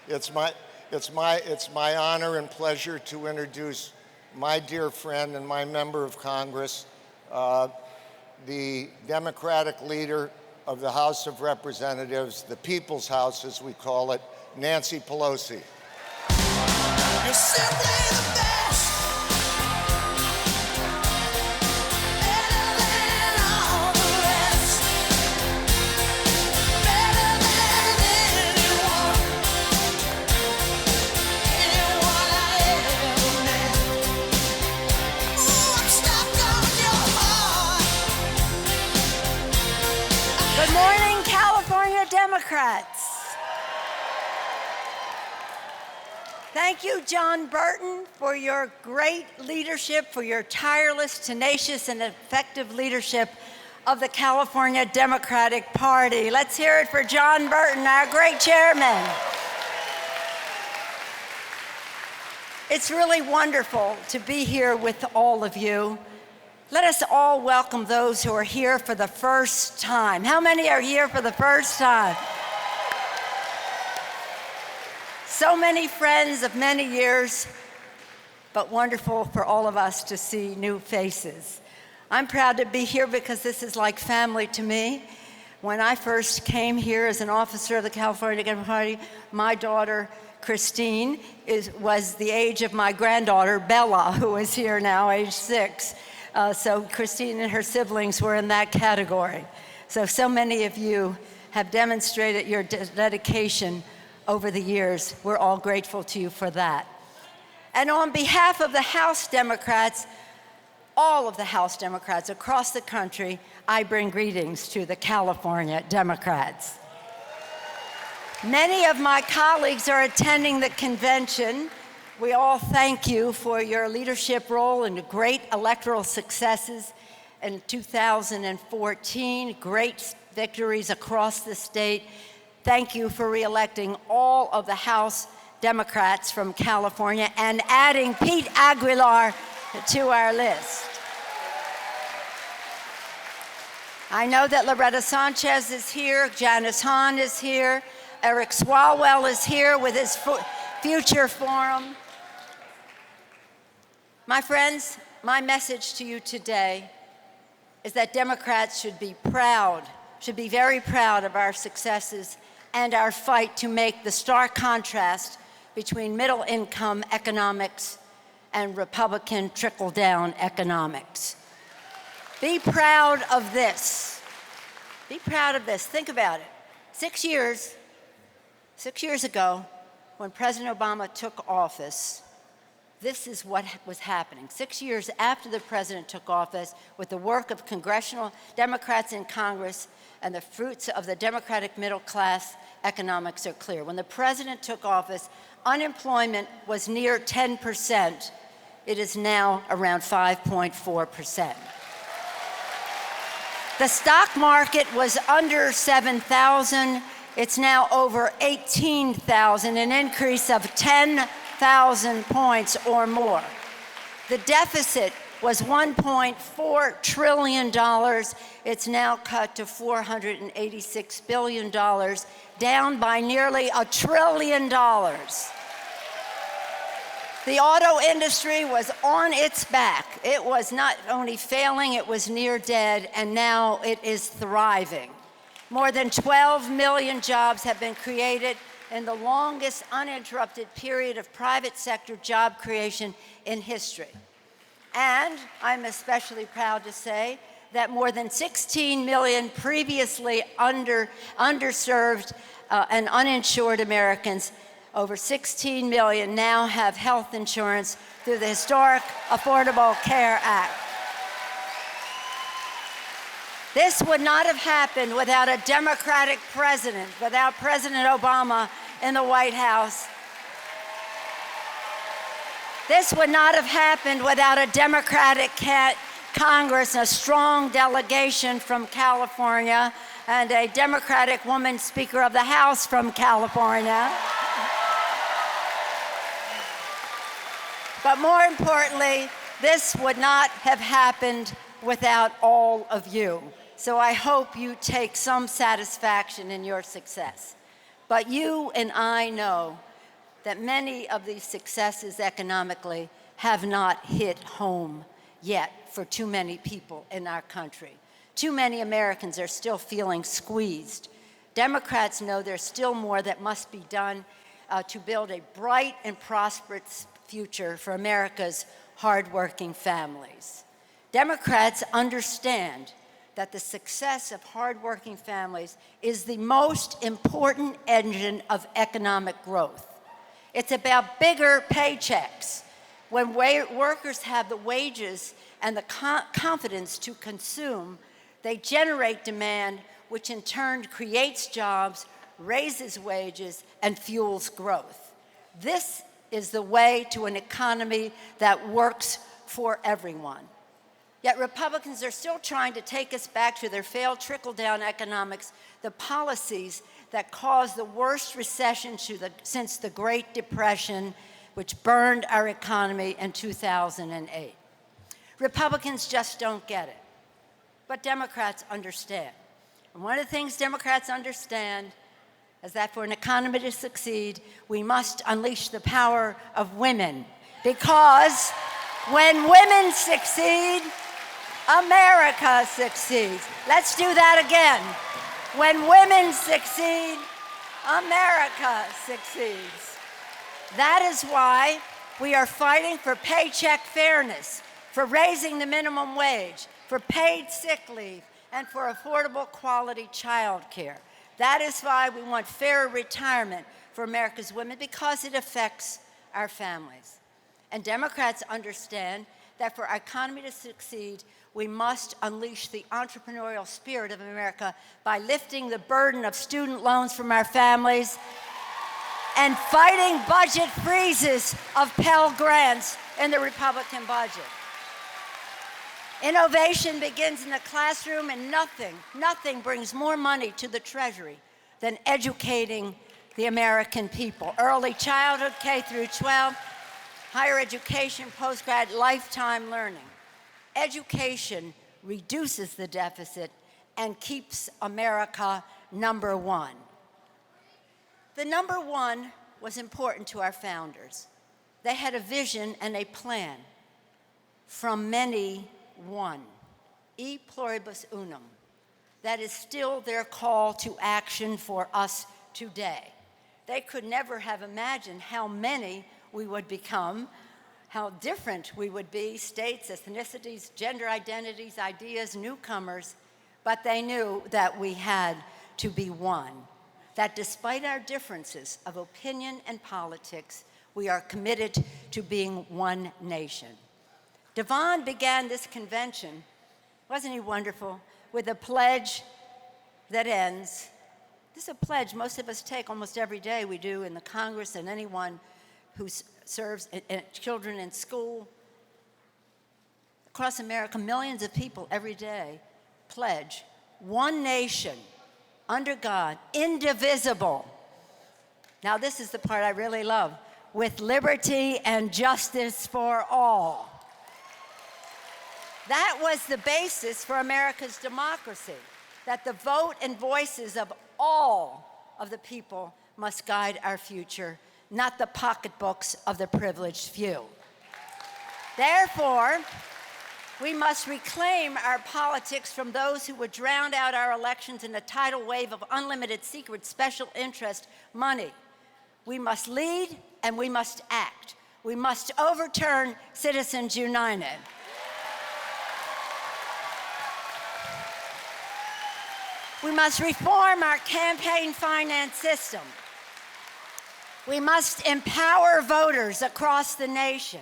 It's my honor and pleasure to introduce my dear friend and my member of Congress, the Democratic leader of the House of Representatives, the People's House as we call it, Nancy Pelosi. You're simply the best. Better than all the rest. Better than anyone. Anyone I ever met. Ooh, I'm stuck on your heart. Good morning, California Democrats. Thank you, John Burton, for your great leadership, for your tireless, tenacious, and effective leadership of the California Democratic Party. Let's hear it for John Burton, our great chairman. It's really wonderful to be here with all of you. Let us all welcome those who are here for the first time. How many are here for the first time? So many friends of many years, but wonderful for all of us to see new faces. I'm proud to be here because this is like family to me. When I first came here as an officer of the California Democratic Party, my daughter, Christine, was the age of my granddaughter, Bella, who is here now, age 6. So Christine and her siblings were in that category. So many of you have demonstrated your dedication over the years. We're all grateful to you for that. And on behalf of the House Democrats, all of the House Democrats across the country, I bring greetings to the California Democrats. Many of my colleagues are attending the convention. We all thank you for your leadership role and great electoral successes in 2014, great victories across the state. Thank you for re-electing all of the House Democrats from California and adding Pete Aguilar to our list. I know that Loretta Sanchez is here, Janice Hahn is here, Eric Swalwell is here with his Future Forum. My friends, my message to you today is that Democrats should be proud, should be very proud of our successes and our fight to make the stark contrast between middle-income economics and Republican trickle-down economics. Be proud of this. Be proud of this. Think about it. 6 years ago, when President Obama took office, this is what was happening. 6 years after the president took office, with the work of congressional Democrats in Congress and the fruits of the Democratic middle class, economics are clear. When the president took office, unemployment was near 10%. It is now around 5.4%. The stock market was under 7,000. It's now over 18,000, an increase of 10,000 points or more. The deficit was $1.4 trillion. It's now cut to $486 billion, down by nearly $1 trillion. The auto industry was on its back. It was not only failing, it was near dead, and now it is thriving. More than 12 million jobs have been created in the longest uninterrupted period of private sector job creation in history. And I'm especially proud to say that more than 16 million previously underserved and uninsured Americans, over 16 million, now have health insurance through the historic Affordable Care Act. This would not have happened without a Democratic president, without President Obama in the White House. This would not have happened without a Democratic Congress, a strong delegation from California, and a Democratic woman Speaker of the House from California. But more importantly, this would not have happened without all of you. So I hope you take some satisfaction in your success. But you and I know that many of these successes economically have not hit home yet for too many people in our country. Too many Americans are still feeling squeezed. Democrats know there's still more that must be done to build a bright and prosperous future for America's hardworking families. Democrats understand that the success of hardworking families is the most important engine of economic growth. It's about bigger paychecks. When workers have the wages and the confidence to consume, they generate demand, which in turn creates jobs, raises wages, and fuels growth. This is the way to an economy that works for everyone. Yet Republicans are still trying to take us back to their failed trickle-down economics, the policies that caused the worst recession since the Great Depression, which burned our economy in 2008. Republicans just don't get it, but Democrats understand. And one of the things Democrats understand is that for an economy to succeed, we must unleash the power of women, because when women succeed, America succeeds. Let's do that again. When women succeed, America succeeds. That is why we are fighting for paycheck fairness, for raising the minimum wage, for paid sick leave, and for affordable quality child care. That is why we want fairer retirement for America's women, because it affects our families. And Democrats understand that for our economy to succeed, we must unleash the entrepreneurial spirit of America by lifting the burden of student loans from our families and fighting budget freezes of Pell Grants in the Republican budget. Innovation begins in the classroom, and nothing brings more money to the Treasury than educating the American people. Early childhood, K through 12, higher education, postgrad, lifetime learning. Education reduces the deficit and keeps America number one. The number one was important to our founders. They had a vision and a plan. From many, one. E pluribus unum. That is still their call to action for us today. They could never have imagined how many we would become, how different we would be, states, ethnicities, gender identities, ideas, newcomers, but they knew that we had to be one, that despite our differences of opinion and politics, we are committed to being one nation. Devon began this convention, wasn't he wonderful, with a pledge that ends. This is a pledge most of us take almost every day. We do in the Congress, and anyone who serves children in school. Across America, millions of people every day pledge one nation under God, indivisible. Now this is the part I really love, with liberty and justice for all. That was the basis for America's democracy, that the vote and voices of all of the people must guide our future, not the pocketbooks of the privileged few. Therefore, we must reclaim our politics from those who would drown out our elections in a tidal wave of unlimited secret special interest money. We must lead and we must act. We must overturn Citizens United. We must reform our campaign finance system. We must empower voters across the nation.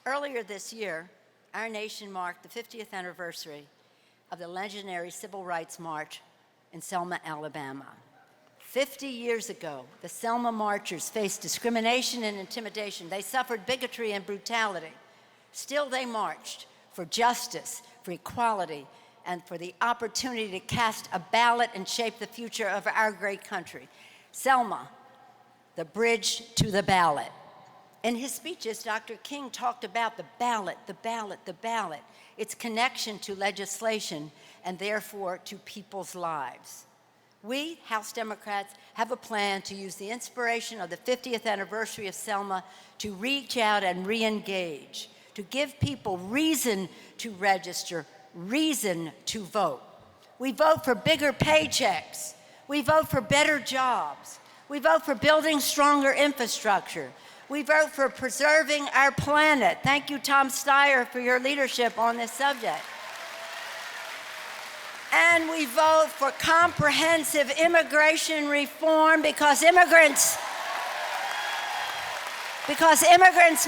Earlier this year, our nation marked the 50th anniversary of the legendary Civil Rights March in Selma, Alabama. 50 years ago, the Selma marchers faced discrimination and intimidation. They suffered bigotry and brutality. Still, they marched for justice, for equality, and for the opportunity to cast a ballot and shape the future of our great country. Selma, the bridge to the ballot. In his speeches, Dr. King talked about the ballot, the ballot, the ballot, its connection to legislation and therefore to people's lives. We, House Democrats, have a plan to use the inspiration of the 50th anniversary of Selma to reach out and re-engage, to give people reason to register, reason to vote. We vote for bigger paychecks. We vote for better jobs. We vote for building stronger infrastructure. We vote for preserving our planet. Thank you, Tom Steyer, for your leadership on this subject. And we vote for comprehensive immigration reform because immigrants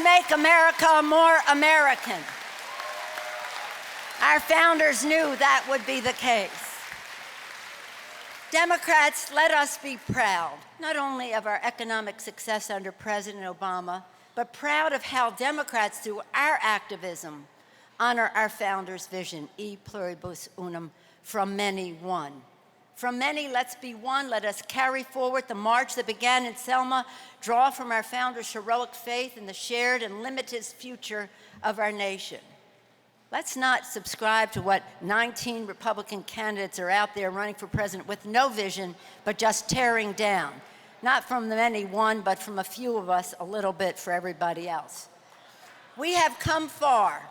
make America more American. Our founders knew that would be the case. Democrats, let us be proud, not only of our economic success under President Obama, but proud of how Democrats, through our activism, honor our founders' vision, e pluribus unum, from many, one. From many, let's be one. Let us carry forward the march that began in Selma, draw from our founders' heroic faith in the shared and limitless future of our nation. Let's not subscribe to what 19 Republican candidates are out there running for president with no vision, but just tearing down. Not from the many, one, but from a few of us, a little bit for everybody else. We have come far,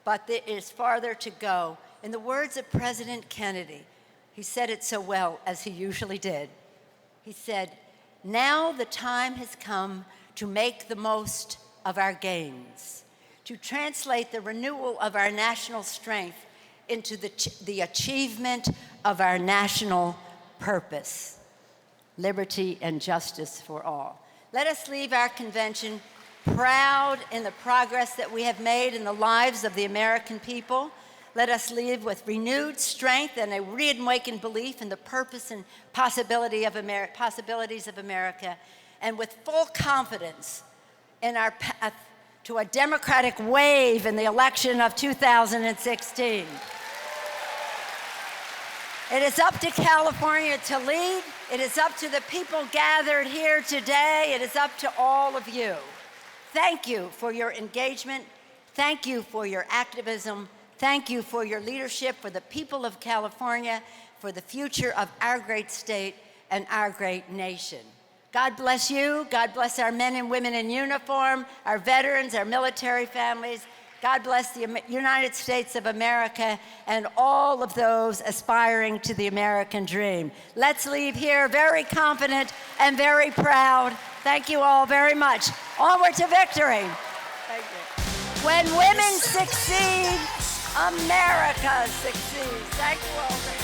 but there is farther to go. In the words of President Kennedy, he said it so well, as he usually did. He said, "Now the time has come to make the most of our gains, to translate the renewal of our national strength into the achievement of our national purpose, liberty and justice for all." Let us leave our convention proud in the progress that we have made in the lives of the American people. Let us leave with renewed strength and a reawakened belief in the purpose and possibilities of America, and with full confidence in our path to a Democratic wave in the election of 2016. It is up to California to lead. It is up to the people gathered here today. It is up to all of you. Thank you for your engagement. Thank you for your activism. Thank you for your leadership for the people of California, for the future of our great state and our great nation. God bless you. God bless our men and women in uniform, our veterans, our military families. God bless the United States of America and all of those aspiring to the American dream. Let's leave here very confident and very proud. Thank you all very much. Onward to victory. Thank you. When women succeed, America succeeds. Thank you all very much.